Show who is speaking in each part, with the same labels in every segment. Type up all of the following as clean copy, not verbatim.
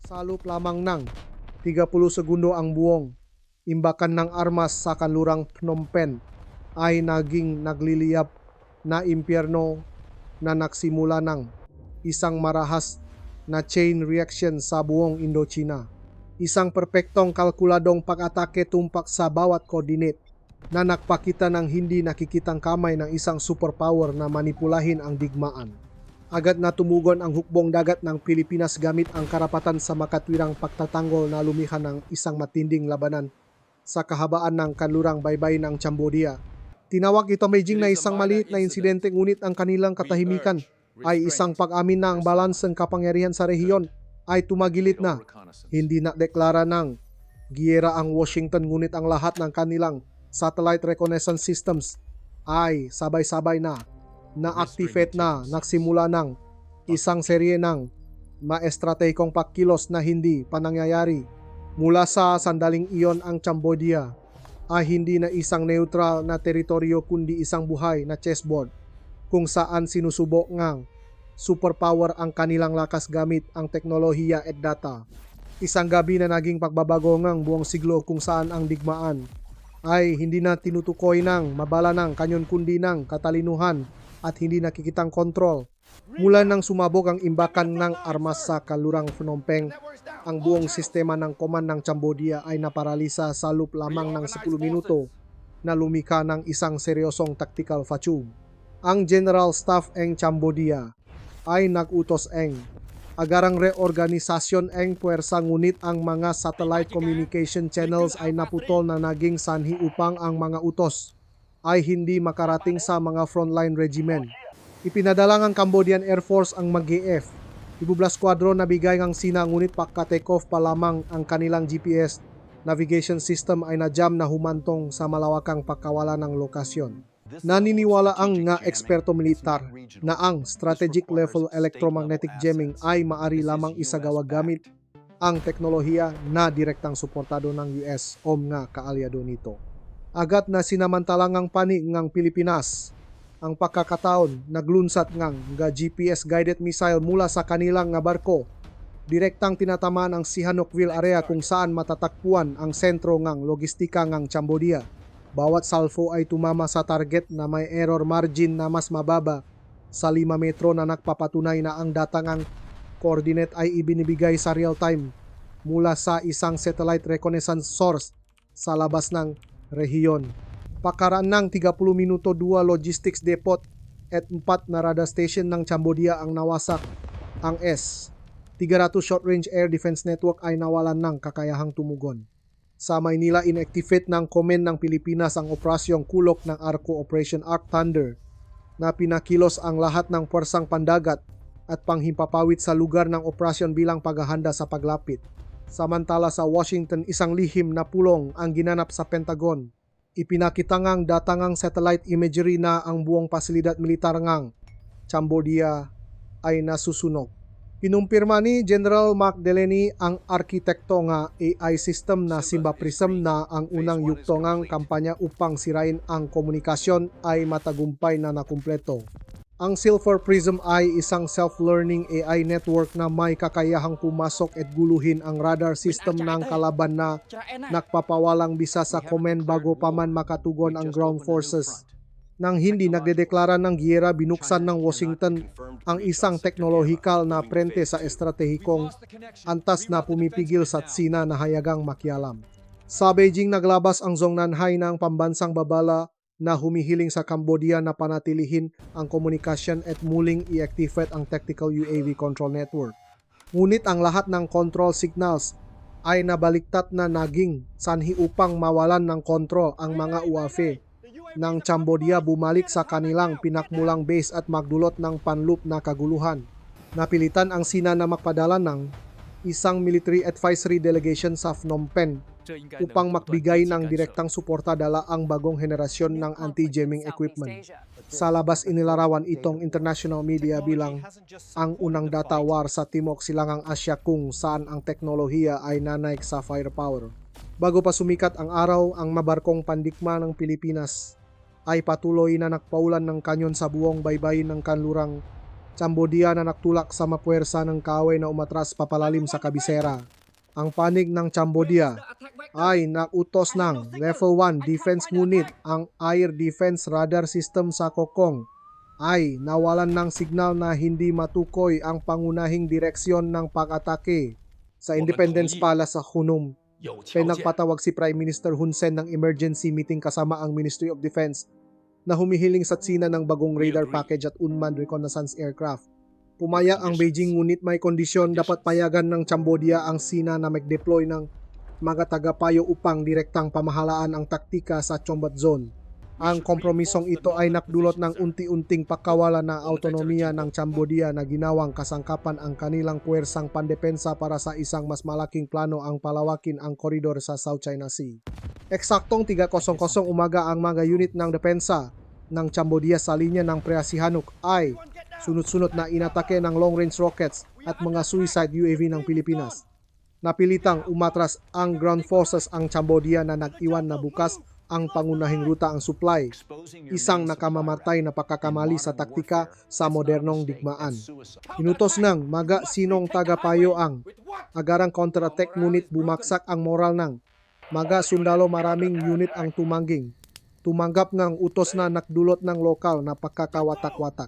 Speaker 1: Salup lamang ng 30 segundo ang buwong imbakan ng armas sa kanlurang Phnom Penh ay naging nagliliyab na impyerno na nagsimula ng isang marahas na chain reaction sa buong Indochina. Isang perpektong kalkuladong pag-atake tumpak sa bawat coordinate na nagpakita ng hindi nakikitang kamay ng isang superpower na manipulahin ang digmaan. Agad na tumugon ang hukbong dagat ng Pilipinas gamit ang karapatan sa makatwirang pagtatanggol na lumihan ng isang matinding labanan sa kahabaan ng kanlurang baybay ng Cambodia. Tinawag ito Beijing na isang maliit na insidente, ngunit ang kanilang katahimikan ay isang pag-amin na ang balanseng kapangyarihan sa rehiyon ay tumagilit na. Hindi na deklara ng giyera ang Washington, ngunit ang lahat ng kanilang satellite reconnaissance systems ay sabay-sabay na-activate na nagsimula ng isang serye ng maestratehikong pagkilos na hindi pa nangyayari. Mula sa sandaling iyon, ang Cambodia ay hindi na isang neutral na teritoryo kundi isang buhay na chessboard kung saan sinusubok ngang superpower ang kanilang lakas gamit ang teknolohiya at data. Isang gabi na naging pagbabago ngang buong siglo kung saan ang digmaan ay hindi na tinutukoy ng mabala ng kanyon kundi ng katalinuhan at hindi nakikitang kontrol. Mula nang sumabog ang imbakan ng armas sa kanlurang Phnom Penh, ang buong sistema ng command ng Cambodia ay naparalisa sa loob lamang ng 10 minuto na lumika ng isang seryosong tactical fatigue. Ang General Staff ng Cambodia ay nag-utos ng agarang reorganisasyon ng puwersa, ngunit ang mga satellite communication channels ay naputol na naging sanhi upang ang mga utos ay hindi makarating sa mga frontline regiment. Ipinadala ng Cambodian Air Force ang mag-AF. Ibubla squadron na bigay ng Sina, ngunit pagka-takeoff pa lamang ang kanilang GPS navigation system ay najam na humantong sa malawakang pagkawala ng lokasyon. Naniniwala ang nga eksperto militar na ang strategic level electromagnetic jamming ay maari lamang isagawa gamit ang teknolohiya na direktang suportado ng US o mga kaalyado nito. Agad na sinamantalang ang pani ng Pilipinas ang pagkakataon, naglunsat ngang GPS-guided missile mula sa kanilang nga barko. Direktang tinatamaan ang Sihanoukville area kung saan matatakpuan ang sentro ngang logistika ngang Cambodia. Bawat salvo ay tumama sa target na may error margin na mas mababa sa 5 metro na nagpapatunay na ang data ngang coordinate ay ibinibigay sa real time mula sa isang satellite reconnaissance source sa labas ng rehiyon. Pakaraan ng 30 minuto, 2 logistics depot at 4 na radar station ng Cambodia ang nawasak. Ang S-300 Short-Range Air Defense Network ay nawalan ng kakayahang tumugon. Sa Maynila, inactivate ng Command ng Pilipinas ang operasyong kulok ng ARCO Operation Arc Thunder na pinakilos ang lahat ng puwersang pandagat at panghimpapawid sa lugar ng operasyon bilang paghahanda sa paglapit. Samantala sa Washington, isang lihim na pulong ang ginanap sa Pentagon. Ipinakita ngang data ngang satellite imagery na ang buong pasilidad militar ngang Cambodia ay nasusunog. Kinumpirma ni General Mark Delaney, ang arkitekto nga AI system na Simba Prism, na ang unang yugto ngang kampanya upang sirain ang komunikasyon ay matagumpay na nakumpleto. Ang Silver Prism ay isang self-learning AI network na may kakayahang pumasok at guluhin ang radar system ng kalaban na nagpapawalang bisa sa command bago pa man makatugon ang ground forces. Nang hindi nagdedeklara ng giyera, binuksan ng Washington ang isang teknolohikal na prente sa estratehikong antas na pumipigil sa Tsina na hayagang makialam. Sa Beijing, naglabas ang Zongnanhai ng pambansang babala na humihiling sa Cambodia na panatilihin ang komunikasyon at muling i-activate ang Tactical UAV Control Network. Ngunit ang lahat ng control signals ay nabaliktad na naging sanhi upang mawalan ng kontrol ang mga UAV ng Cambodia, bumalik sa kanilang pinakmulang base at magdulot ng panloop na kaguluhan. Napilitan ang Sina na magpadala ng isang military advisory delegation sa Phnom Penh upang magbigay ng direktang suporta dala ang bagong henerasyon ng anti-jamming equipment. Sa labas, inilarawan itong international media bilang ang unang data war sa Timog Silangang Asya kung saan ang teknolohiya ay nanaig sa firepower. Bago pa sumikat ang araw, ang mabarkong pandikma ng Pilipinas ay patuloy na nagpaulan ng kanyon sa buong baybayin ng kanlurang Cambodia na nagtulak sa mapuwersa ng kaaway na umatras papalalim sa kabisera. Ang panig ng Cambodia ay nakutos ng Level 1 Defense ngunit ang Air Defense Radar System sa Kokong ay nawalan ng signal na hindi matukoy ang pangunahing direksyon ng pag-atake. Sa Independence Palace sa Phnom Penh nagpatawag si Prime Minister Hun Sen ng emergency meeting kasama ang Ministry of Defense na humihiling sa Tsina ng bagong radar package at unmanned reconnaissance aircraft. Pumayag ang Beijing ngunit may kondisyon dapat payagan ng Cambodia ang Tsina na mag-deploy ng mga tagapayo upang direktang pamahalaan ang taktika sa Combat Zone. Ang kompromisong ito ay nakdulot ng unti-unting pagkawala na autonomiya ng Cambodia na ginawang kasangkapan ang kanilang puwersang pandepensa para sa isang mas malaking plano ang palawakin ang koridor sa South China Sea. Eksaktong 3:00 umaga ang mga unit ng depensa ng Cambodia sa linya ng Preah-Sihanouk ay sunod-sunod na inatake ng long-range rockets at mga suicide UAV ng Pilipinas. Napilitang umatras ang ground forces ang Cambodia na nag-iwan na bukas ang pangunahing ruta ang supply, isang nakamamatay na pagkakamali sa taktika sa modernong digmaan. Inutos ng mga sinong tagapayo ang agarang counter-attack ngunit bumaksak ang moral ng mga sundalo, maraming unit ang tumanggap ng utos na nakdulot ng lokal na pagkakawatak-watak.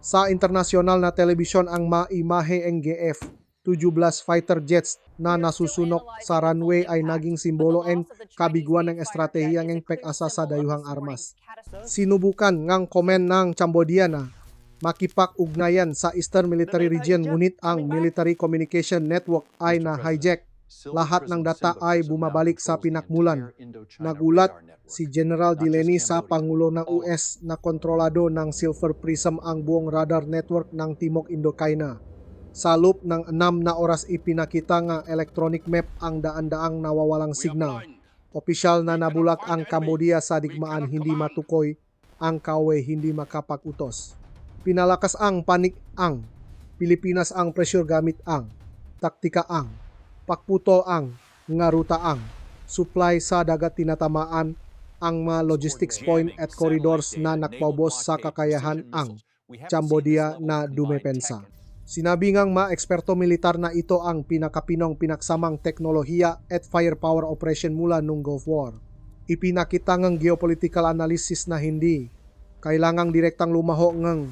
Speaker 1: Sa internasyonal na telebisyon ang maimahe NGF-17 fighter jets na nasusunok sa runway ay naging simbolo ng kabiguan ng estratehiya ng pag-asa sa dayuhang armas. Sinubukan ngang komen ng Cambodia na makipag-ugnayan sa Eastern Military Region ngunit ang military communication network ay na-hijack. Lahat ng data ay bumabalik sa pinakmulan. Nagulat si General Delaney sa Pangulo ng US na kontrolado ng Silver Prism ang buong radar network ng Timog Indochina. Sa loob ng 6 na oras ipinakita nga electronic map ang daan-daang nawawalang signal. Opisyal na nabulak ang Cambodia sa digmaan, hindi matukoy ang kaaway, hindi makapag-utos. Pinalakas ang panik ang Pilipinas ang pressure gamit ang taktika ang pakputo ang nga ruta ang supply sa dagat tinatamaan ang mga logistics point at corridors na nagpaubos sa kakayahan ang Cambodia na dumepensa. Sinabi ngang mga eksperto militar na ito ang pinakapinong pinaksamang teknolohiya at firepower operation mula nung Gulf War. Ipinakita ngang geopolitical analysis na hindi kailangang direktang lumaho ngang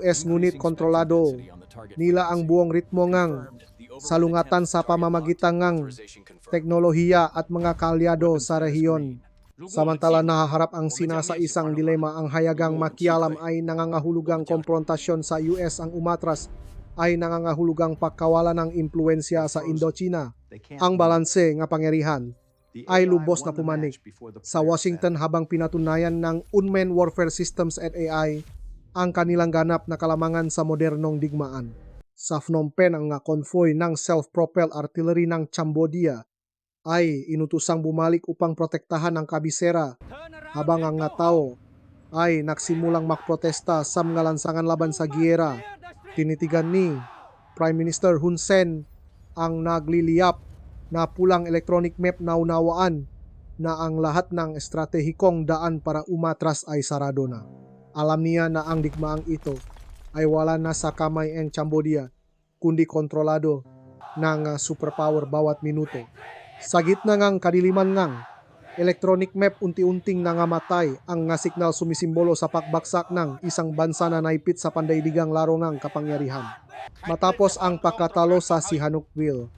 Speaker 1: US ngunit kontrolado nila ang buong ritmo ngang salungatan sa pamamagitan ng teknolohiya at mga kalyado sa rehiyon. Samantala nahaharap ang Tsina sa isang dilema, ang hayagang makialam ay nangangahulugang komprontasyon sa US, ang umatras ay nangangahulugang pagkawala ng impluensya sa Indochina. Ang balanse nga pangyarihan ay lubos na pumanik sa Washington habang pinatunayan ng unmanned warfare systems at AI ang kanilang ganap na kalamangan sa modernong digmaan. Sa Phnom Penh ang convoy ng self-propelled artillery ng Cambodia ay inutusang bumalik upang protektahan ang kabisera habang ang tao ay nagsimulang magprotesta sa mga lansangan laban sa giyera. Tinitigan ni Prime Minister Hun Sen ang nagliliyap na pulang electronic map na unawaan na ang lahat ng estratehikong daan para umatras ay sarado na. Alam niya na ang digmaang ito ay wala na sa kamay ng Cambodia kundi kontrolado ng superpower bawat minuto. Sa gitna ng kadiliman ng electronic map, unti-unting nangamatay ang signal sumisimbolo sa pagbaksak ng isang bansa na naipit sa pandaigdigang laro ng kapangyarihan. Matapos ang pagkatalo sa Sihanoukville,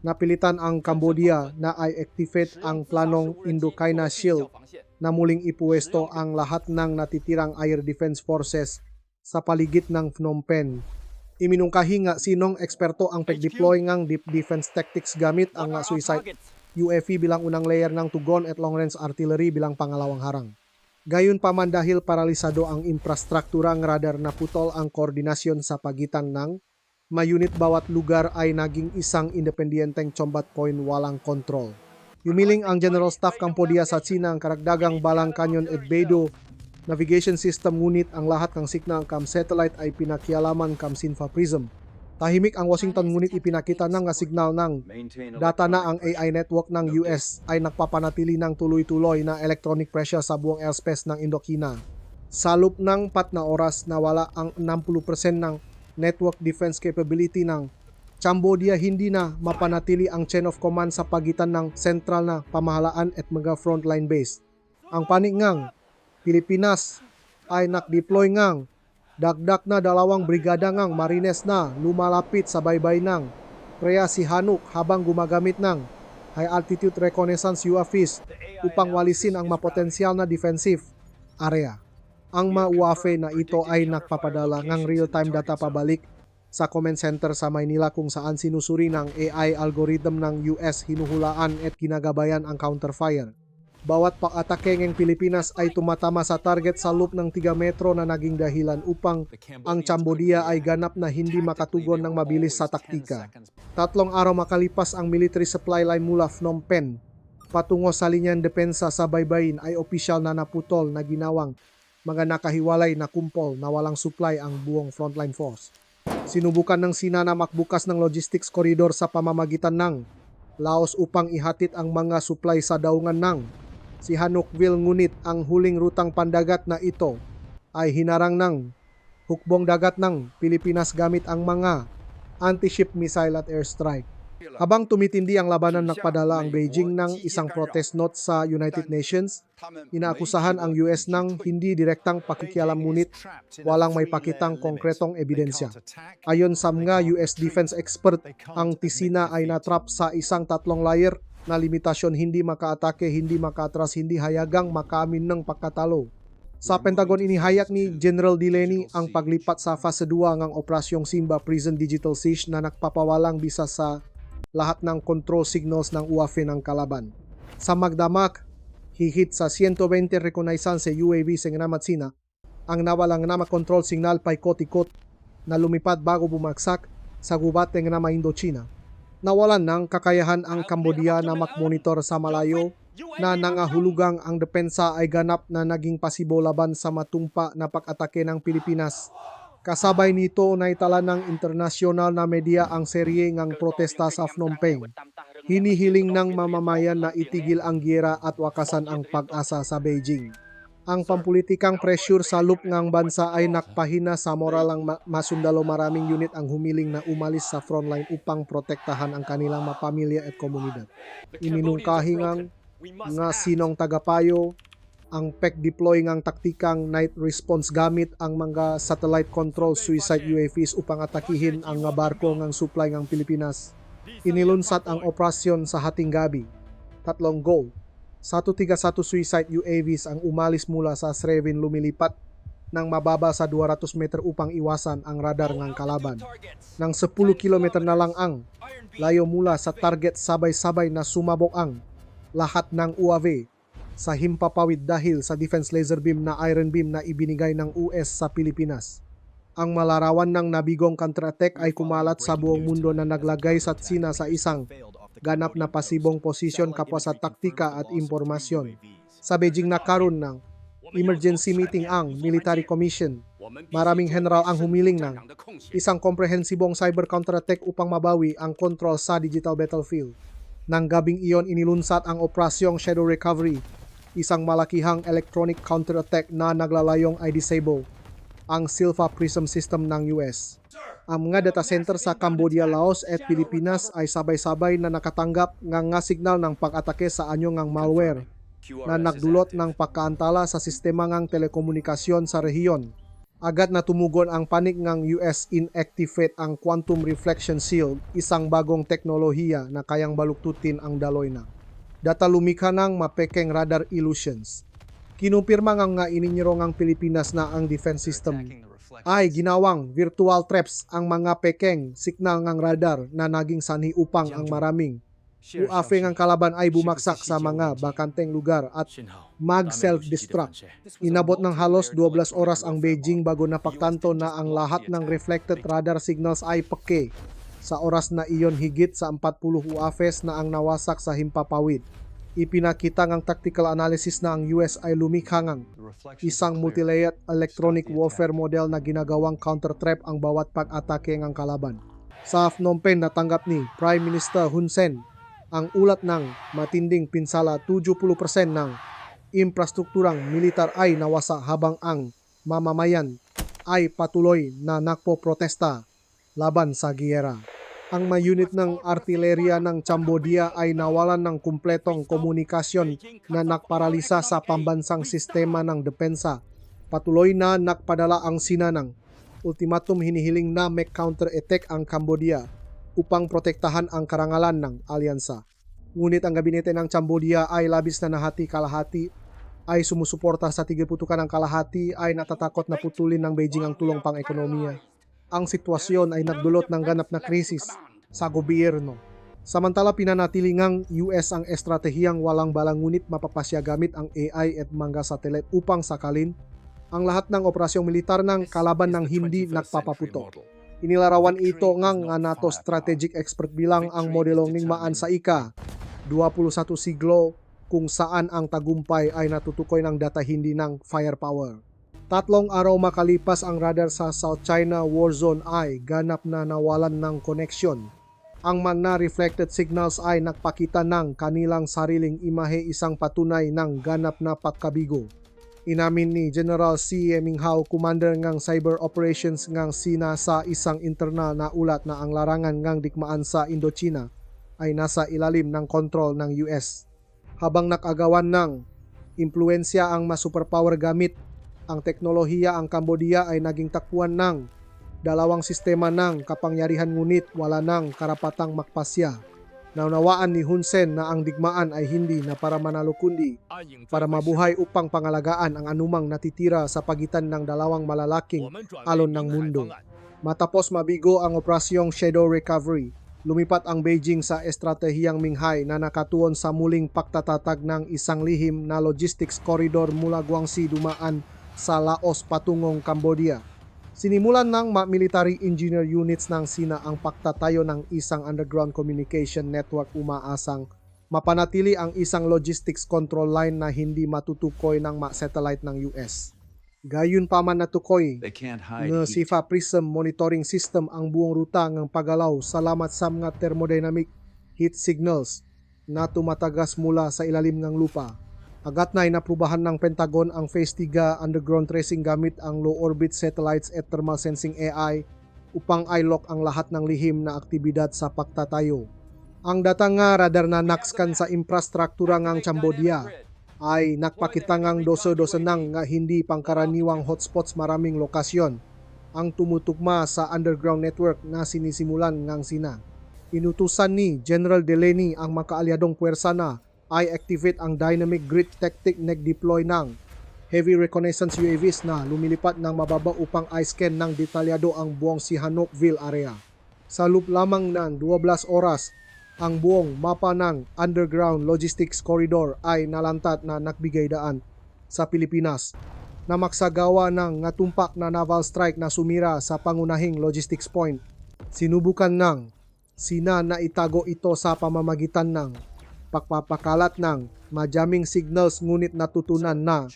Speaker 1: napilitan ang Cambodia na i-activate ang planong Indochina Shield na muling ipuwesto ang lahat ng natitirang air defense forces sa paligid ng Phnom Penh. Iminungkahi nga sinong eksperto ang pag-deploy ng deep defense tactics gamit ang suicide UAV bilang unang layer ng tugon at long-range artillery bilang pangalawang harang. Gayunpaman dahil paralisado ang infrastrukturang radar, na putol ang koordinasyon sa pagitan ng unit, bawat lugar ay naging isang independenteng combat point walang kontrol. Yumiling ang General Staff Cambodia sa Tsina ang karagdagang Balang Canyon at Beidou navigation system ngunit ang lahat ng signal kam satellite ay pinakialaman kam Sinfa Prism. Tahimik ang Washington ngunit ipinakita ng signal ng data na ang AI network ng US ay nagpapanatili ng tuloy-tuloy na electronic pressure sa buong airspace ng Indochina. Sa loob ng 4 na oras nawala ang 60% ng network defense capability ng Cambodia hindi na mapanatili ang chain of command sa pagitan ng sentral na pamahalaan at mga frontline base. Ang panig ngang Pilipinas ay nakdeploy ngang dagdag na 2 brigada ngang marines na lumalapit sa baybay ng Preah Sihanouk habang gumagamit ng high altitude reconnaissance UAVs upang walisin ang mapotensyal na defensive area. Ang mga UAV na ito ay nagpapadala ng real-time data pabalik sa command center sa Maynila kung saan sinusuri ng AI algorithm ng US hinuhulaan at ginagabayan ang counterfire. Bawat pag-atake ng Pilipinas ay tumatama sa target sa loop ng 3 metro na naging dahilan upang ang Cambodia ay ganap na hindi makatugon ng mabilis sa taktika. 3 araw makalipas ang military supply line mula Phnom Penh patungo sa linyang depensa sa baybayin ay opisyal na naputol na ginawang mga nakahiwalay na kumpol na walang supply ang buong frontline force. Sinubukan ng Sina na makbukas ng logistics corridor sa pamamagitan ng Laos upang ihatid ang mga supply sa daungan ng Sihanoukville, ngunit ang huling rutang pandagat na ito ay hinarang ng hukbong dagat ng Pilipinas gamit ang mga anti-ship missile at airstrike. Habang tumitindi ang labanan, nagpadala ang Beijing ng isang protest note sa United Nations. Inaakusahan ang US ng hindi direktang pakikialam ngunit walang may pakitang konkretong ebidensya. Ayon sa mga US defense expert, ang Tisina ay natrap sa isang 3 layer na limitasyon: hindi makaatake, hindi makaatras, hindi hayagang makaamin ng pagkatalo. Sa Pentagon, inihayag ni General Delaney ang paglipat sa fase 2 ng Operasyong Simba Prison Digital Siege na nagpapawalang bisa sa lahat ng control signals ng UAV ng kalaban. Sa magdamag, hihit sa 120 reconnaissance UAV sa Nganamat-Sina, ang nawalang na control signal paikot-ikot na lumipad bago bumagsak sa gubat ng Ngana Indochina. Nawalan ng kakayahan ang Cambodia na makmonitor sa malayo na nangahulugang ang depensa ay ganap na naging pasibo laban sa matumpa na pag-atake ng Pilipinas. Kasabay nito, naitala ng internasyonal na media ang serye ngang protesta sa Phnom Penh. Hinihiling ng mamamayan na itigil ang giyera at wakasan ang pag-asa sa Beijing. Ang pampulitikang pressure sa loop ngang bansa ay nakpahina sa moral ang masundalo. Maraming unit ang humiling na umalis sa frontline upang protektahan ang kanilang mapamilya at komunidad. Iminungkahi nga sinong tagapayo ang PEC deploy ngang taktikang night response gamit ang mga satellite control suicide UAVs upang atakihin ang nga barko ngang supply ngang Pilipinas. Inilunsad ang operasyon sa hating gabi. 3 goal. 131 suicide UAVs ang umalis mula sa Srevin, lumilipat ng mababa sa 200 meter upang iwasan ang radar ng kalaban. Nang 10 kilometer na lang ang layo mula sa target, sabay-sabay na sumabog ang lahat ng UAV sa himpapawid dahil sa defense laser beam na Iron Beam na ibinigay ng US sa Pilipinas. Ang malarawan ng nabigong counter-attack ay kumalat sa buong mundo na naglagay sa Sina sa isang ganap na pasibong posisyon kapwa sa taktika at impormasyon. Sa Beijing, nagkaroon ng emergency meeting ang Military Commission. Maraming general ang humiling ng isang komprehensibong cyber counter-attack upang mabawi ang control sa digital battlefield. Nang gabing iyon, inilunsad ang Operasyong Shadow Recovery, isang malakihang electronic counter-attack na naglalayong ay disable ang Silva Prism system ng US. Ang mga data center sa Cambodia, Laos at Pilipinas ay sabay-sabay na nakatanggap nga signal ng pag-atake sa anyo ngang malware na nagdulot ng pagkaantala sa sistema ngang telekomunikasyon sa rehiyon. Agad na tumugon ang panig ngang US inactivate ang Quantum Reflection Shield, isang bagong teknolohiya na kayang baluktutin ang daloy na data lumikha ng mapekeng radar illusions. Kinumpirma nga ininyero ngang Pilipinas na ang defense system ay ginawang virtual traps ang mga pekeng signal ngang radar na naging sanhi upang ang maraming UAV ngang kalaban ay bumaksak sa mga bakanteng lugar at mag-self-destruct. Inabot ng halos 12 oras ang Beijing bago napagtanto na ang lahat ng reflected radar signals ay peke. Sa oras na iyon, higit sa 40 UAVs na ang nawasak sa himpapawid. Ipinakita ng tactical analysis na ang US ay lumikha ng isang multi-layered electronic warfare model na ginagawang counter-trap ang bawat pag-atake ng kalaban. Sa Phnom Penh, natanggap ni Prime Minister Hun Sen ang ulat ng matinding pinsala. 70% ng infrastrukturang militar ay nawasa habang ang mamamayan ay patuloy na nagpo-protesta laban sa giyera. Ang mga unit ng artilerya ng Cambodia ay nawalan ng kumpletong komunikasyon na nakparalisa sa pambansang sistema ng depensa. Patuloy na nakpadala ang Sina ng ultimatum hinihiling na may counter-attack ang Cambodia upang protektahan ang karangalan ng alyansa. Ngunit ang gabinete ng Cambodia ay labis na nahati-kalahati, ay sumusuporta sa tigil-putukan ng kalahati, ay natatakot na putulin ng Beijing ang tulong pang-ekonomiya. Ang sitwasyon ay nagdulot ng ganap na krisis sa gobyerno. Samantala pinanatili ngang US ang estratehiyang walang balang ngunit mapapasya gamit ang AI at mga satelit upang sakalin ang lahat ng operasyong militar ng kalaban ng hindi nagpapaputo. Inilarawan ito ngang nga NATO strategic expert bilang ang modelong ningmaan sa ika-21 siglo kung saan ang tagumpay ay natutukoy ng data hindi ng firepower. 3 araw makalipas ang radar sa South China War Zone ay ganap na nawalan ng koneksyon. Ang mga reflected signals ay nagpakita ng kanilang sariling imahe, isang patunay ng ganap na pagkabigo. Inamin ni General C. Minghao, commander ng cyber operations ng Sina sa isang internal na ulat na ang larangan ng digmaan sa Indochina ay nasa ilalim ng kontrol ng US. Habang nakagawan ng impluensya ang mga superpower gamit ang teknolohiya, ang Cambodia ay naging takbuhan ng dalawang sistema ng kapangyarihan ngunit wala ng karapatang makpasya. Naunawaan ni Hun Sen na ang digmaan ay hindi na para manalo kundi para mabuhay upang pangalagaan ang anumang natitira sa pagitan ng dalawang malalaking alon ng mundo. Matapos mabigo ang operasyong Shadow Recovery, lumipat ang Beijing sa estratehiyang Minghay na nakatuon sa muling pagtatatag ng isang lihim na logistics corridor mula Guangxi dumaan sa Laos patungong Cambodia. Sinimulan ng military engineer units ng Sina ang pagtatayo ng isang underground communication network umaasang mapanatili ang isang logistics control line na hindi matutukoy ng satellite ng US. Gayunpaman natukoy ng SIFA Prism monitoring system ang buong ruta ng paggalaw salamat sa mga thermodynamic heat signals na tumatagas mula sa ilalim ng lupa. Agad na inaprubahan ng Pentagon ang Phase 3 underground tracing gamit ang low-orbit satellites at thermal sensing AI upang i-lock ang lahat ng lihim na aktibidad sa pagtatayo. Ang data nga radar na nakskan sa infrastruktura ng Cambodia ay nakpakita ngang doso-doso nang nga hindi pangkaraniwang hotspots maraming lokasyon ang tumutugma sa underground network na sinisimulan ng Sina. Inutusan ni General Delaney ang makaalyadong puwersa na ay activate ang dynamic grid tactic nag-deploy ng heavy reconnaissance UAVs na lumilipat ng mababa upang i-scan ng detalyado ang buong Sihanoukville area. Sa loob lamang ng 12 oras, ang buong mapa ng underground logistics corridor ay nalantat na nagbigay daan sa Pilipinas na magsagawa ng natumpak na naval strike na sumira sa pangunahing logistics point. Sinubukan ng Sina na itago ito sa pamamagitan ng pagpapakalat ng majamming signals ngunit natutunan na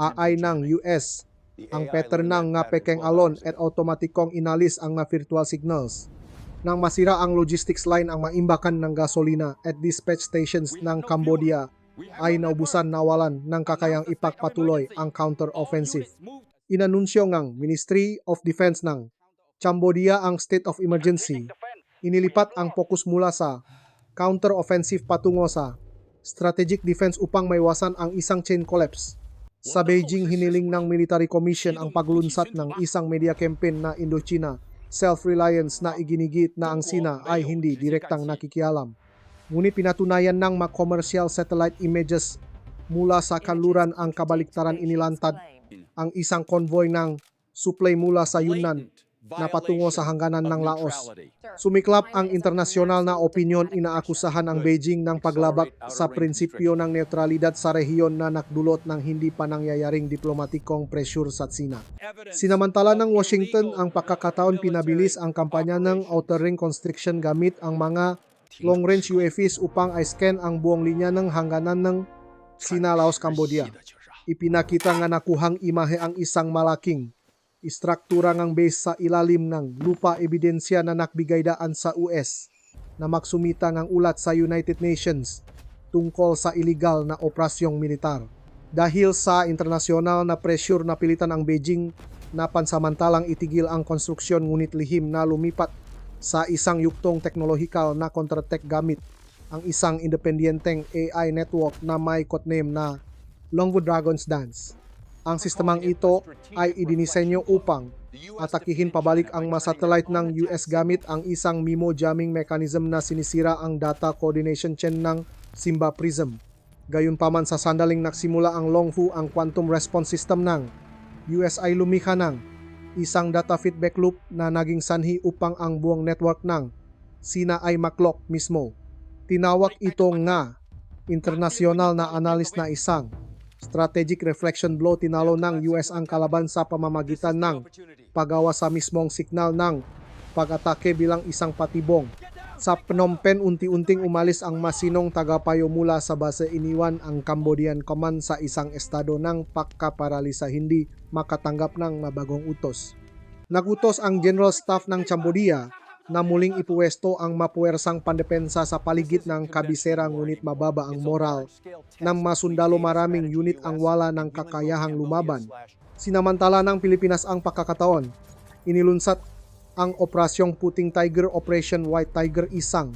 Speaker 1: AI ng US ang pattern ng nga pekeng alon at automatikong inalis ang nga virtual signals. Nang masira ang logistics line ang maimbakan ng gasolina at dispatch stations ng Cambodia ay naubusan nawalan ng kakayang ipagpatuloy ang counter-offensive. Inanunsyo ng Ministry of Defense ng Cambodia ang state of emergency. Inilipat ang focus mula sa counter-offensive patungo sa strategic defense upang maiwasan ang isang chain collapse. Sa Beijing, hiniling ng Military Commission ang paglunsad ng isang media campaign na Indochina self-reliance na iginigit na ang Sina ay hindi direktang nakikialam. Ngunit pinatunayan ng mga commercial satellite images mula sa kanluran ang kabaliktaran inilantad ang isang convoy ng supply mula sa Yunnan na patungo sa hangganan ng Laos. Sumiklap ang internasyonal na opinyon, inaakusahan ang Beijing ng paglabag sa prinsipyo ng neutralidad sa rehiyon na nakdulot ng hindi pa nangyayaring diplomatikong pressure sa Sina. Sinamantala ng Washington ang pagkakataon, pinabilis ang kampanya ng outer ring constriction gamit ang mga long-range UAVs upang i-scan ang buong linya ng hangganan ng Sina, Laos, Cambodia. Ipinakita nga nakuhang imahe ang isang malaking istruktura ng base sa ilalim ng lupa, ebidensya na nakbigay daan sa US na magsumita ng ulat sa United Nations tungkol sa illegal na operasyong militar. Dahil sa internasyonal na pressure, napilitan ang Beijing na pansamantalang itigil ang konstruksyon ngunit lihim na lumipat sa isang yuktong teknolohikal na counter-tech gamit ang isang independenteng AI network na may codename na Longwood Dragon's Dance. Ang sistemang ito ay idinisenyo upang atakihin pabalik ang mga satellite ng US gamit ang isang MIMO jamming mechanism na sinisira ang data coordination chain ng Simba Prism. Gayunpaman sa sandaling nagsimula ang Longhu, ang quantum response system ng US ay lumikha ng isang data feedback loop na naging sanhi upang ang buong network ng Sina ay maklok mismo. Tinawag ito nga internasyonal na analyst na isang strategic reflection blow. Tinalo ng US ang kalaban sa pamamagitan ng paggawa sa mismong signal ng pag-atake bilang isang patibong. Sa Phnom Penh, unti-unting umalis ang masinong tagapayo mula sa base. Iniwan ang Cambodian Command sa isang estado ng pagkaparalisa, hindi makatanggap ng mabagong utos. Nagutos ang General Staff ng Cambodia na muling ipuwesto ang mapuwersang pandepensa sa paligid ng kabisera, ngunit mababa ang moral ng masundalo. Maraming unit ang wala ng kakayahang lumaban. Sinamantala ng Pilipinas ang pagkakataon, inilunsad ang Operasyong Puting Tiger, Operation White Tiger, isang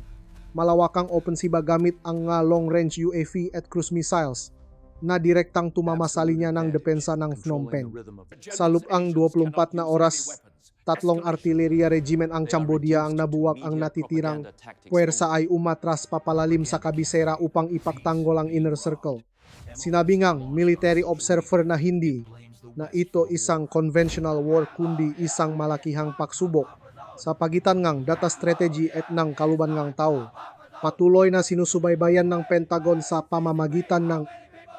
Speaker 1: malawakang opensiba gamit ang long-range UAV at cruise missiles na direktang tumama sa linya ng depensa ng Phnom Penh. Sa lupang 24 na oras, 3 artillery regiment ang Cambodia ang nabuwag. Ang natitirang puwersa ay umatras papalalim sa kabisera upang ipagtanggol ang inner circle. Sinabi ngang military observer na hindi na ito isang conventional war kundi isang malakihang pagsubok sa pagitan ngang data strategy at ng kaluban ngang tao. Patuloy na sinusubaybayan ng Pentagon sa pamamagitan ng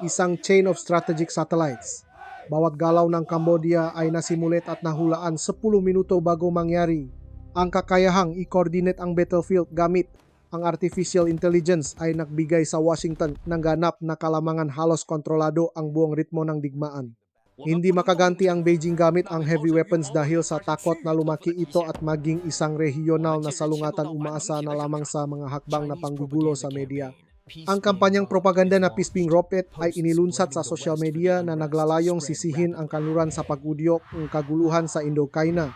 Speaker 1: isang chain of strategic satellites. Bawat galaw ng Cambodia ay nasimulat at nahulaan 10 minuto bago mangyari. Ang kakayahang i-coordinate ang battlefield gamit ang artificial intelligence ay nagbigay sa Washington ng ganap na kalamangan. Halos kontrolado ang buong ritmo ng digmaan. Hindi makaganti ang Beijing gamit ang heavy weapons dahil sa takot na lumaki ito at maging isang regional na salungatan. Umaasa na lamang sa mga hakbang na panggugulo sa media. Ang kampanyang propaganda na Peace Being Rocket ay inilunsad sa social media na naglalayong sisihin ang kanluran sa pag-udyok ng kaguluhan sa Indochina.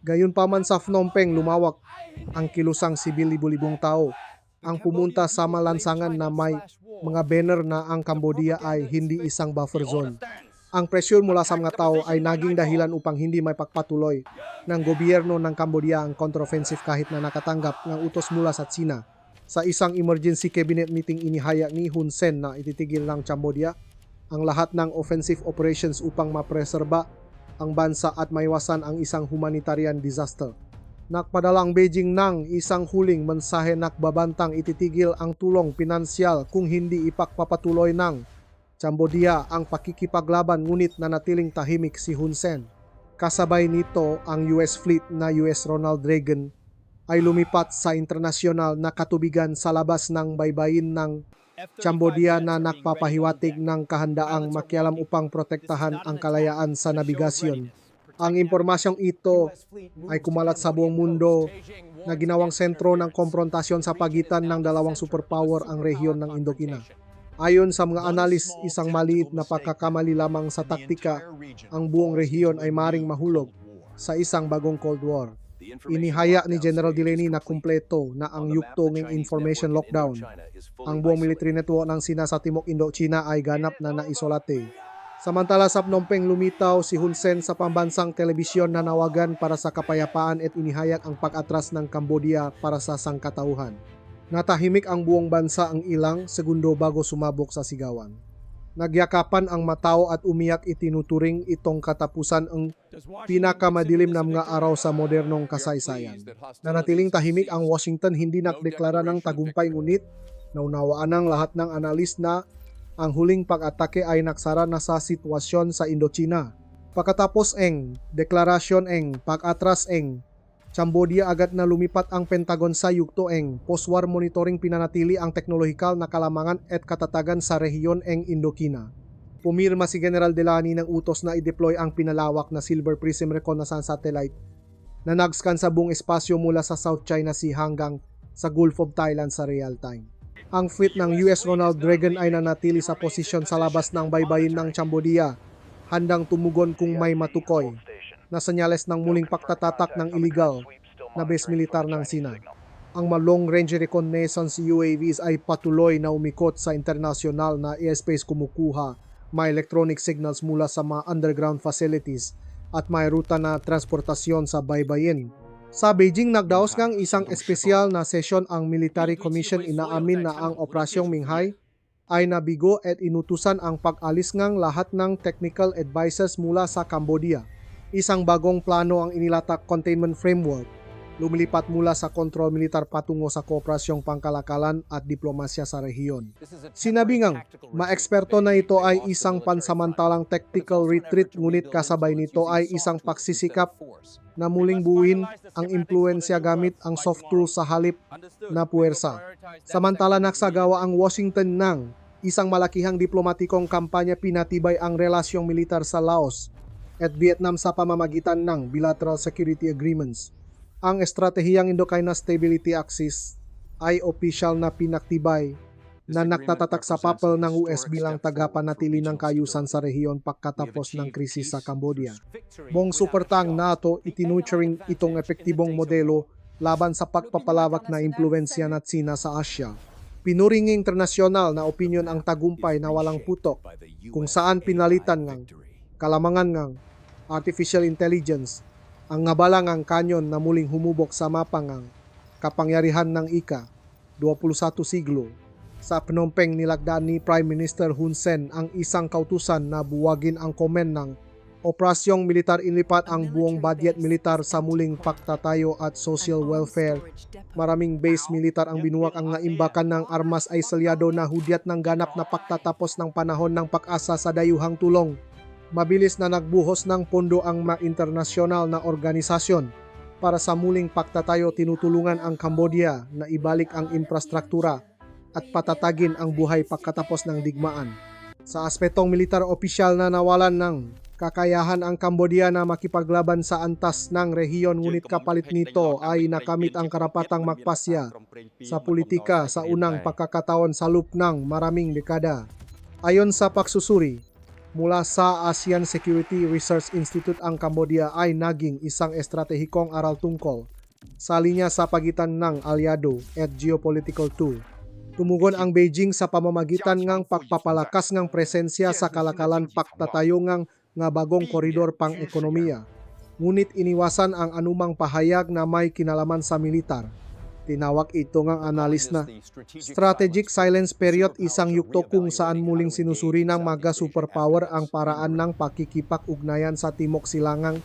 Speaker 1: Gayunpaman sa Phnom Penh, lumawak ang kilusang sibil. Libu-libong tao ang pumunta sa malansangan na may mga banner na ang Cambodia ay hindi isang buffer zone. Ang presyon mula sa mga tao ay naging dahilan upang hindi may pagpatuloy ng gobyerno ng Cambodia ang counteroffensive kahit na nakatanggap ng utos mula sa China. Sa isang emergency cabinet meeting, inihayag ni Hun Sen na ititigil ng Cambodia ang lahat ng offensive operations upang mapreserba ang bansa at maiwasan ang isang humanitarian disaster. Nagpadala ang Beijing ng isang huling mensahe na nagbabantang ititigil ang tulong pinansyal kung hindi ipagpapatuloy ng Cambodia ang pakikipaglaban, ngunit nanatiling tahimik si Hun Sen. Kasabay nito, ang US fleet na US Ronald Reagan ay lumipat sa internasyonal na katubigan sa labas ng baybayin ng Cambodia na nagpapahiwatig ng kahandaang makialam upang protektahan ang kalayaan sa nabigasyon. Ang impormasyong ito ay kumalat sa buong mundo na ginawang sentro ng komprontasyon sa pagitan ng dalawang superpower ang rehiyon ng Indochina. Ayon sa mga analis, isang maliit na pagkakamali lamang sa taktika, ang buong rehiyon ay maring mahulog sa isang bagong Cold War. Inihaya ni General Delaney na kumpleto na ang yugto ng information lockdown. Ang buong military network ng Sina sa Timog Indochina ay ganap na naisolate. Samantala sa Phnom Penh, lumitaw si Hun Sen sa pambansang telebisyon na nawagan para sa kapayapaan at inihayag ang pag-atras ng Cambodia para sa sangkatauhan. Natahimik ang buong bansa ang ilang segundo bago sumabog sa sigawan. Nagyakapan ang matao at umiyak. Itinuturing itong katapusan ang pinakamadilim na mga araw sa modernong kasaysayan. Nanatiling tahimik ang Washington, hindi nagdeklara ng tagumpay, ngunit naunawaan ng lahat ng analis na ang huling pag-atake ay nagsara na sa sitwasyon sa Indochina. Pagkatapos ng deklarasyon ng pag-atras ng Cambodia, agad na lumipat ang Pentagon sa yugto ng post-war monitoring. Pinanatili ang teknolohikal na kalamangan at katatagan sa rehiyon ng Indochina. Pumirma si General Delaney ng utos na i-deploy ang pinalawak na Silver Prism reconnaissance satellite na nag-scan sa buong espasyo mula sa South China Sea hanggang sa Gulf of Thailand sa real time. Ang fleet ng US Ronald Reagan ay nanatili sa posisyon sa labas ng baybayin ng Cambodia, handang tumugon kung may matukoy na senyales ng muling pagtatatak ng illegal na base militar ng Sina. Ang long-range reconnaissance UAVs ay patuloy na umikot sa internasyonal na airspace, kumukuha may electronic signals mula sa mga underground facilities at may ruta na transportasyon sa baybayin. Sa Beijing, nagdaos ngang isang espesyal na sesyon ang Military Commission. Inaamin na ang Operasyong Minghay ay nabigo at inutusan ang pag-alis ngang lahat ng technical advisors mula sa Cambodia. Isang bagong plano ang inilatak, containment framework, lumilipat mula sa kontrol militar patungo sa kooperasyong pangkalakalan at diplomasya sa rehiyon. Sinabi ngang, ma-eksperto na ito ay isang pansamantalang tactical retreat, ngunit kasabay nito ay isang pagsisikap na muling buuin ang impluensya gamit ang soft tools sa halip na puwersa. Samantala, nagsagawa ang Washington ng isang malakihang diplomatikong kampanya, pinatibay ang relasyong militar sa Laos at Vietnam sa pamamagitan ng bilateral security agreements. Ang estratehiyang Indo-China Stability Axis ay opisyal na pinaktibay na nagtatatak sa papel ng US bilang tagapanatili ng kaayusan sa rehiyon pagkatapos ng krisis sa Cambodia. Buong suportang NATO itinuturing itong epektibong modelo laban sa pagpapalawak na impluensya ng Sina sa Asya. Pinuring internasyonal na opinyon ang tagumpay na walang putok, kung saan pinalitan ng kalamangan ng artificial intelligence ang ngabalang ang kanyon na muling humubok sa mapangang kapangyarihan ng ika-21 siglo. Sa Phnom Penh, nilagdaan ni Prime Minister Hun Sen ang isang kautusan na buwagin ang komen ng operasyong militar. Inilipat ang buong budget militar sa muling pagtatayo at social welfare. Maraming base militar ang binuwak. Ang naimbakan ng armas ay salyado na hudyat ng ganap na pagtatapos ng panahon ng pag-asa sa dayuhang tulong. Mabilis na nagbuhos ng pondo ang mga internasyonal na organisasyon para sa muling pagtatayo. Tinutulungan ang Cambodia na ibalik ang infrastruktura at patatagin ang buhay pagkatapos ng digmaan. Sa aspetong militar, opisyal na nawalan ng kakayahan ang Cambodia na makipaglaban sa antas ng rehiyon, ngunit kapalit nito ay nakamit ang karapatang magpasya sa politika sa unang pagkakataon sa loob ng maraming dekada. Ayon sa pagsusuri mula sa ASEAN Security Research Institute, ang Cambodia ay naging isang estratehikong aral tungkol sa linya sa pagitan ng alyado at geopolitical tool. Tumugon ang Beijing sa pamamagitan ng pagpapalakas ng presensya sa kalakalan, pagtatayo ng bagong koridor pang-ekonomiya. Ngunit iniwasan ang anumang pahayag na may kinalaman sa militar. Tinawag ito ng analis na strategic silence period, isang yugto kung saan muling sinusuri ng mga superpower ang paraan ng pakikipag-ugnayan sa Timog Silangang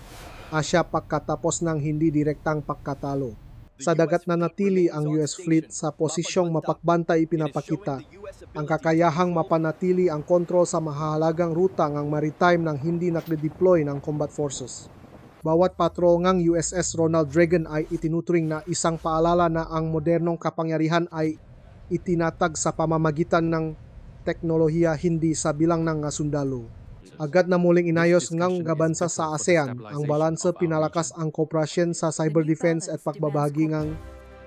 Speaker 1: Asya pagkatapos ng hindi direktang pagkatalo. Sa dagat na natili ang US fleet sa posisyong mapakbantay, pinapakita ang kakayahang mapanatili ang kontrol sa mahalagang ruta ng maritime nang hindi nakde-deploy ng combat forces. Bawat patrol ng USS Ronald Reagan ay itinuturing na isang paalala na ang modernong kapangyarihan ay itinatag sa pamamagitan ng teknolohiya, hindi sa bilang ng sundalo. Agad na muling inayos ng gabansa sa ASEAN ang balanse, pinalakas ang kooperasyon sa cyber defense at pagbabahagi ng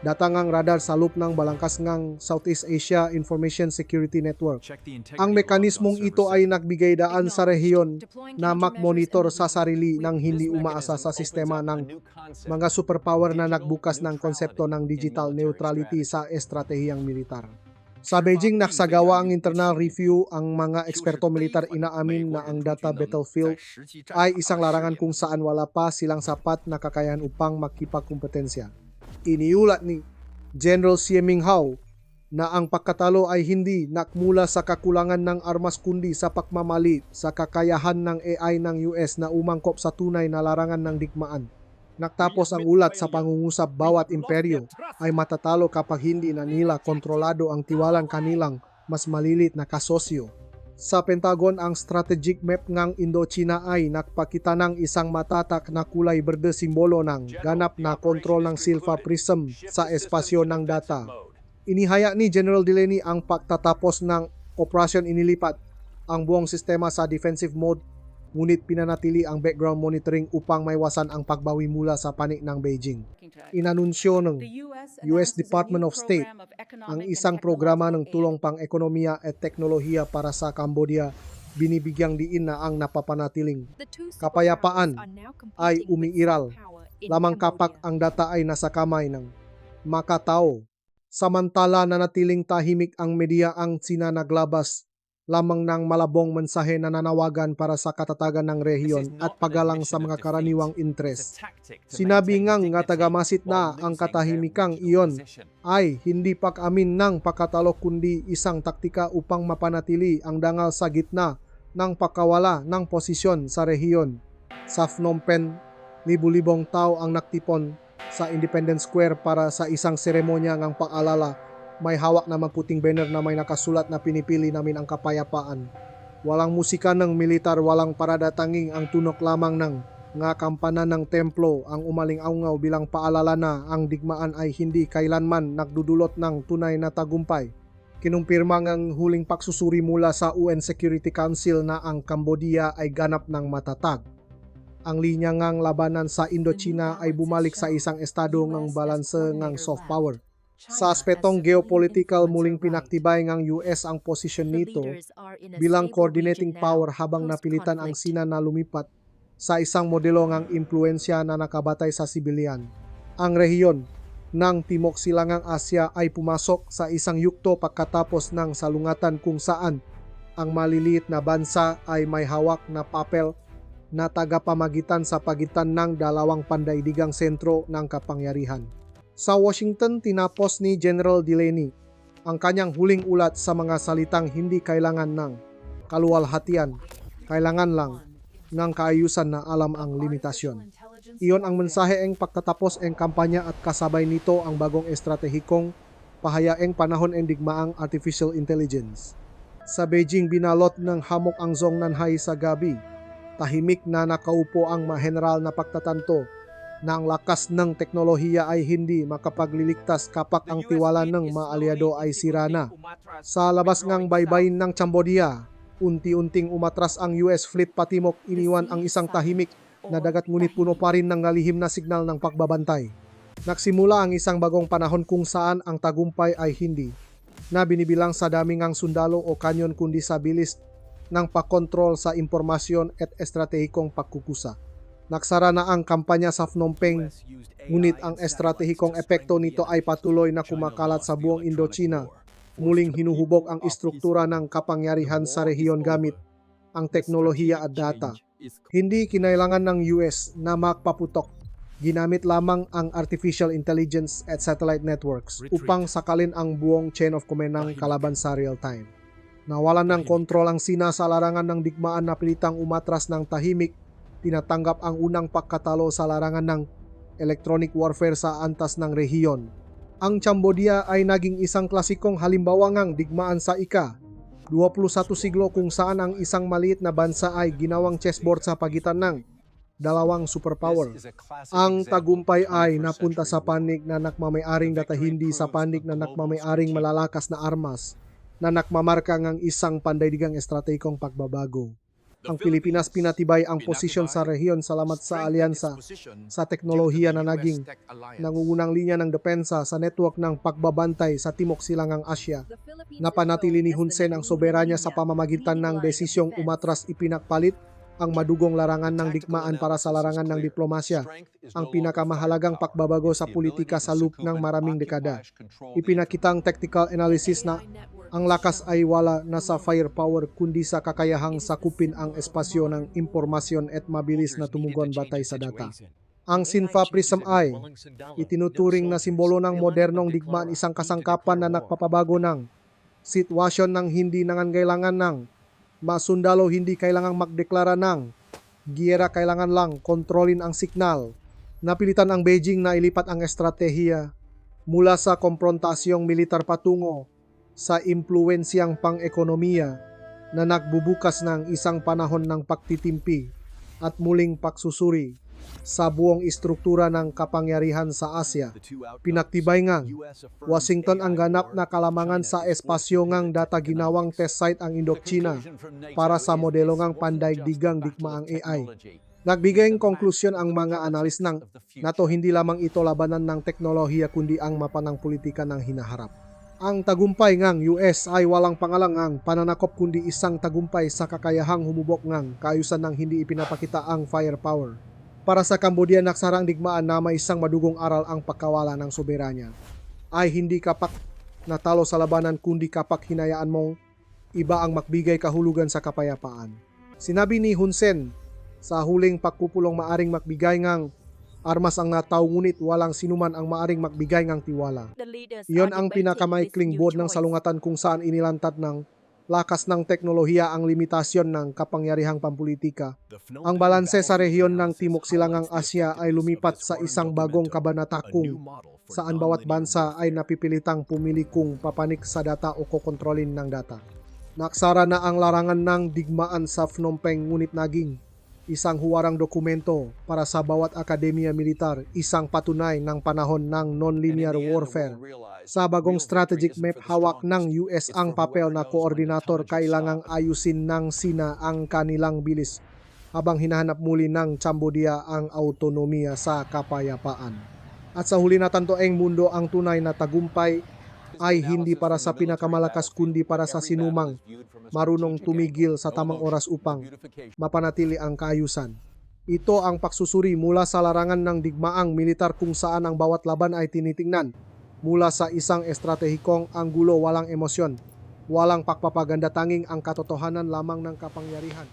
Speaker 1: data ng radar sa loob ng balangkas ng Southeast Asia Information Security Network. Ang mekanismong ito ay nagbigay daan sa rehiyon na mag-monitor sa sarili ng hindi umaasa sa sistema ng mga superpower na nagbukas ng konsepto ng digital neutrality sa estratehiyang militar. Sa Beijing, nagsagawa ang internal review. Ang mga eksperto militar inaamin na ang data battlefield ay isang larangan kung saan wala pa silang sapat na kakayahan upang makipagkompetensya. Iniulat ni General Xie Minghao na ang pagkatalo ay hindi nakmula sa kakulangan ng armas kundi sa pagmamali sa kakayahan ng AI ng US na umangkop sa tunay na larangan ng digmaan. Nagtapos ang ulat sa pangungusap, bawat imperyo ay matatalo kapag hindi na nila kontrolado ang tiwalang kanilang mas malilit na kasosyo. Sa Pentagon, ang strategic map ng Indochina ay nagpakita ng isang matatak na kulay berde, simbolo ng ganap na kontrol ng Silva Prism sa espasyo ng data. Inihaya ni General Delaney ang pagtatapos ng operasyon. Inilipat ang buong sistema sa defensive mode, ngunit pinanatili ang background monitoring upang maiwasan ang pagbawi mula sa panik ng Beijing. Inanunsyo ng US Department of State ang isang programa ng tulong pang-ekonomiya at teknolohiya para sa Cambodia binibigyang diin na ang napapanatiling kapayapaan ay umiiral lamang kapag ang data ay nasa kamay ng makatao. Samantala nanatiling tahimik ang media ang sinanaglabas lamang ng malabong mensahe na nanawagan para sa katatagan ng rehiyon at paggalang sa mga karaniwang interes. Sinabi ngang nga tagamasit na ang katahimikang iyon ay hindi pag-amin ng pakatalo kundi isang taktika upang mapanatili ang dangal sa gitna ng pagkawala ng posisyon sa rehiyon. Sa Phnom Penh, libu-libong tao ang naktipon sa Independence Square para sa isang seremonya ng pag-alala. May hawak na magputing banner na may nakasulat na pinipili namin ang kapayapaan. Walang musika ng militar, walang paradatanging ang tunok lamang ng nga kampana ng templo ang umaling-aungaw bilang paalala na ang digmaan ay hindi kailanman nagdudulot ng tunay na tagumpay. Kinumpirma ng huling pagsusuri mula sa UN Security Council na ang Cambodia ay ganap ng matatag. Ang linya ngang labanan sa Indochina ay bumalik sa isang estado ng balanse ng soft power. Sa aspetong geopolitical, muling pinaktibay ng US ang posisyon nito bilang coordinating power habang napilitan ang Sina na lumipat sa isang modelo ng impluensya na nakabatay sa sibilyan. Ang rehiyon ng Timog Silangang Asya ay pumasok sa isang yugto pagkatapos ng salungatan kung saan ang maliliit na bansa ay may hawak na papel na tagapamagitan sa pagitan ng dalawang pandaigdigang sentro ng kapangyarihan. Sa Washington, tinapos ni General Delaney ang kanyang huling ulat sa mga salitang hindi kailangan ng kaluwalhatian, kailangan lang ng kaayusan na alam ang limitasyon. Iyon ang mensahe ng pagtatapos ng kampanya at kasabay nito ang bagong estratehikong pahayaeng panahon ng digmaang artificial intelligence. Sa Beijing, binalot ng hamok ang Zhong Nanhai sa gabi. Tahimik na nakaupo ang maheneral na pagtatanto na ang lakas ng teknolohiya ay hindi makapagliligtas kapag ang tiwala ng mga aliado ay sira na. Sa labas ngang baybayin ng Cambodia, unti-unting umatras ang US fleet patimok, iniwan ang isang tahimik na dagat ngunit puno pa rin ng nalihim na signal ng pagbabantay. Nagsimula ang isang bagong panahon kung saan ang tagumpay ay hindi na binibilang sa dami ngang sundalo o kanyon kundi sa bilis ng pagkontrol sa impormasyon at estratehikong pagkukusa. Nagsara na ang kampanya sa Phnom Penh, ngunit ang estratehikong epekto nito ay patuloy na kumakalat sa buong Indochina. Muling hinuhubog ang istruktura ng kapangyarihan sa rehiyon gamit ang teknolohiya at data. Hindi kinailangan ng US na magpaputok. Ginamit lamang ang artificial intelligence at satellite networks upang sakalin ang buong chain of command ng kalaban sa real time. Nawalan ng kontrol ang Sina sa larangan ng digmaan na pilitang umatras ng tahimik. Tinatanggap ang unang pagkatalo sa larangan ng electronic warfare sa antas ng rehiyon. Ang Cambodia ay naging isang klasikong halimbawa ng digmaan sa ika-21 siglo kung saan ang isang maliit na bansa ay ginawang chessboard sa pagitan ng dalawang superpower. Ang tagumpay ay napunta sa panig na nakmamay-aring data, hindi sa panig na nakmamay-aring malalakas na armas na nakmamarka ng isang pandaigdigang estratehikong pagbabago. Ang Pilipinas pinatibay ang posisyon sa rehiyon salamat sa alyansa sa teknolohiya na naging nangungunang linya ng depensa sa network ng pagbabantay sa Timog Silangang Asya. Napanatili ni Hun Sen ang soberanya sa pamamagitan ng desisyong umatras, ipinagpalit ang madugong larangan ng digmaan para sa larangan ng diplomasya, ang pinakamahalagang pagbabago sa politika sa loob ng maraming dekada. Ipinakitang tactical analysis na ang lakas ay wala na sa firepower kundi sa kakayahang sakupin ang espasyo ng impormasyon at mabilis na tumugon batay sa data. Ang Sinfa Prism ay itinuturing na simbolo ng modernong digmaan, isang kasangkapan na nagpapabago ng sitwasyon ng hindi nangangailangan ng masundalo, hindi kailangang magdeklara ng giyera, kailangan lang kontrolin ang signal. Napilitan ang Beijing na ilipat ang estratehiya mula sa komprontasyong militar patungo sa impluensyang pang-ekonomiya na nagbubukas ng isang panahon ng pagtitimpi at muling pagsusuri sa buong istruktura ng kapangyarihan sa Asya. Pinaktibay ngang Washington ang ganap na kalamangan sa espasyo ngang data, ginawang test site ang Indochina para sa modelo ngang pandaigdigang digmaang AI. Nagbigay ng konklusyon ang mga analis ng NATO, hindi lamang ito labanan ng teknolohiya kundi ang mapanang politika ng hinaharap. Ang tagumpay ngang US ay walang pangalang ngang pananakop kundi isang tagumpay sa kakayahang humubok ngang kaayusan ng hindi ipinapakita ang firepower. Para sa Cambodia, naksarang digmaan na may isang madugong aral ang pagkawala ng soberanya. Ay hindi kapak natalo sa labanan kundi kapak hinayaan mong iba ang makbigay kahulugan sa kapayapaan. Sinabi ni Hun Sen sa huling pagpupulong maaring makbigay ngang armas ang nataw ngunit walang sinuman ang maaring magbigay ngang tiwala. Iyon ang pinakamaikling buod ng salungatan kung saan inilantad ng lakas ng teknolohiya ang limitasyon ng kapangyarihang pampulitika. Ang balanse sa rehiyon ng Timog Silangang Asya ay lumipat sa isang bagong kabanata kung saan bawat bansa ay napipilitang pumili kung papanik sa data o kokontrolin ng data. Naksara na ang larangan ng digmaan sa Phnom Penh ngunit naging isang huwarang dokumento para sa bawat akademya militar, isang patunay ng panahon ng non-linear warfare. Sa bagong strategic map, hawak ng US ang papel na koordinator, kailangang ayusin ng Sina ang kanilang bilis habang hinahanap muli ng Cambodia ang autonomiya sa kapayapaan. At sa huli na tantoeng mundo, ang tunay na tagumpay ay hindi para sa pinakamalakas kundi para sa sinumang marunong tumigil sa tamang oras upang mapanatili ang kaayusan. Ito ang pagsusuri mula sa larangan ng digmaang militar kung saan ang bawat laban ay tinitingnan mula sa isang estratehikong anggulo, walang emosyon, walang pagpapaganda, tanging ang katotohanan lamang ng kapangyarihan.